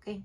Okay.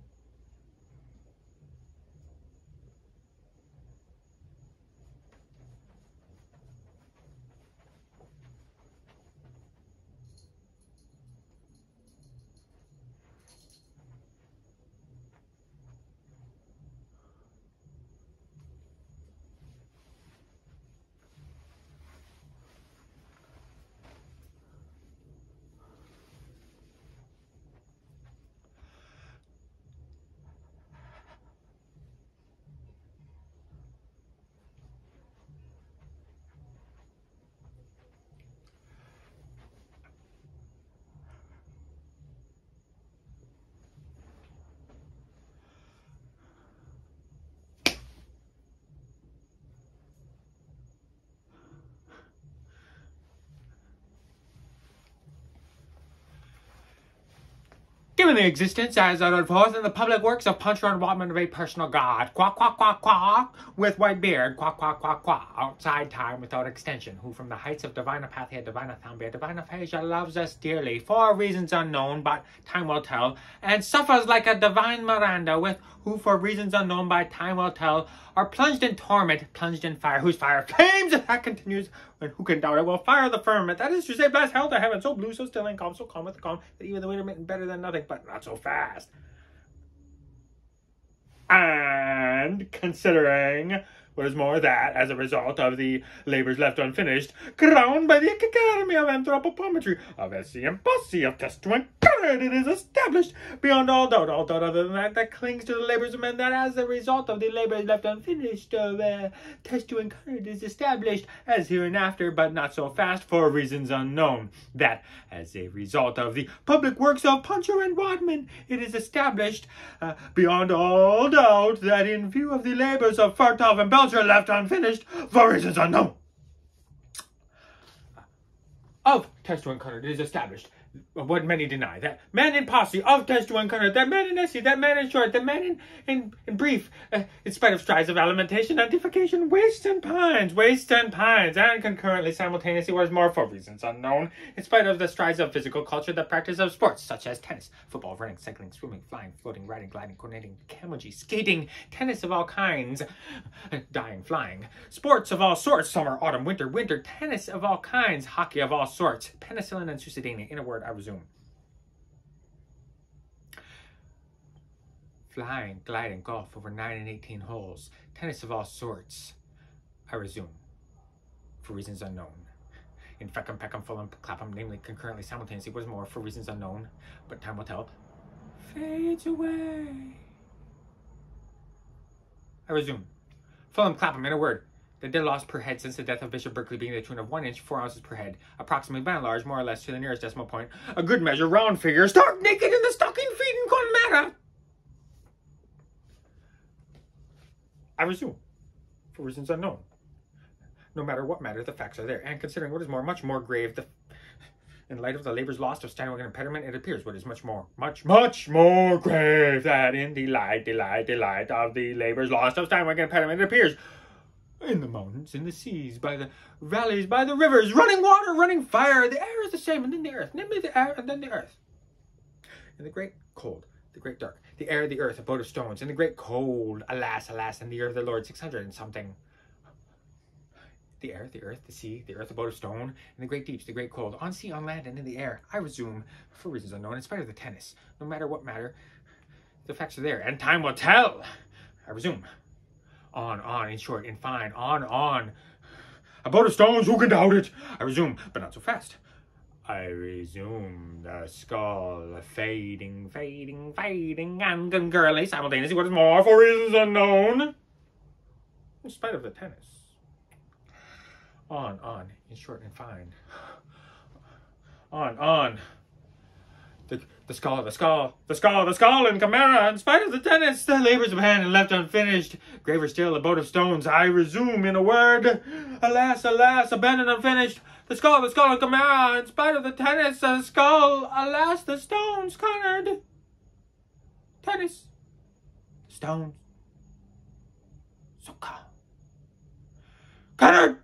Given the existence as uttered forth in the public works of Puncher and Wadman of a personal god, quack, quack, quack, quack, with white beard, quack, quack, quack, quack, outside time without extension, who from the heights of divine apathia, divine thambia, divine aphasia loves us dearly, for reasons unknown, but time will tell, and suffers like a divine Miranda, with who for reasons unknown, by time will tell, are plunged in torment, plunged in fire, whose fire flames, and that continues, and who can doubt it, will fire the firmament, that is to say, blast hell to heaven, so blue, so still, and calm, so calm with the calm, that even the intermittent better than nothing, but not so fast. And considering what is more, that, as a result of the labors left unfinished, crowned by the Academy of Anthropometry, of SC and Posse, of Testuan Cunard, it is established beyond all doubt other than that clings to the labors of men, that as a result of the labors left unfinished of Testuan Cunard is established as hereinafter, but not so fast, for reasons unknown, that as a result of the public works of Puncher and Wadman, it is established beyond all doubt that in view of the labors of Fartov and Belcher left unfinished, for reasons unknown, of Testuan Cunard it is established, what many deny, that man in Posse, of Testuan Cunard, that man in Essie, that man in short, that man in brief, in spite of strides of alimentation, identification, wastes and pines, and concurrently, simultaneously, what is more, for reasons unknown, in spite of the strides of physical culture, the practice of sports, such as tennis, football, running, cycling, swimming, flying, floating, riding, gliding, coordinating, camogie, skating, tennis of all kinds, dying, flying, sports of all sorts, summer, autumn, winter, tennis of all kinds, hockey of all sorts, penicillin and suicidania, in a word, I resume. Flying, gliding, golf over 9 and 18 holes, tennis of all sorts, I resume, for reasons unknown. In Feckham, Peckham, Fulham, Clapham, namely, concurrently, simultaneously, what is more, for reasons unknown, but time will tell, fades away. I resume. Fulham, Clapham, in a word, the dead loss per head since the death of Bishop Berkeley being the tune of 1 inch, 4 ounces per head, approximately by and large, more or less to the nearest decimal point, a good measure, round figure, stark naked in the stocking feet in Conmata. I resume, for reasons unknown. No matter what matter, the facts are there, and considering what is more, much more grave, in light of the labors lost of Steinway and Peterman, it appears what is much more grave, that in the light of the labors lost of Steinway and Peterman, it appears in the mountains, in the seas, by the valleys, by the rivers, running water, running fire, the air is the same, and then the earth, namely the air, and then the earth. In the great cold, the great dark, the air, the earth, abode of stones, in the great cold, alas, in the year of the Lord 600 and something. The air, the earth, the sea, the earth, abode of stone, in the great deeps, the great cold, on sea, on land, and in the air. I resume, for reasons unknown, in spite of the tennis, no matter what matter, the facts are there, and time will tell. I resume. On, in short, in fine, on. Abode of stones, who can doubt it? I resume, but not so fast. I resume, the skull fading, and concurrently, simultaneously, what is more, for reasons unknown, in spite of the tennis. On, in short and fine. On. The skull in Chimera, in spite of the tennis, the labors of hand and left unfinished, graver still, abode of stones, I resume, in a word, alas, abandoned unfinished, the skull in Chimera, in spite of the tennis, the skull, alas, the stones, Cunard, tennis, stones, so calm, Cunard!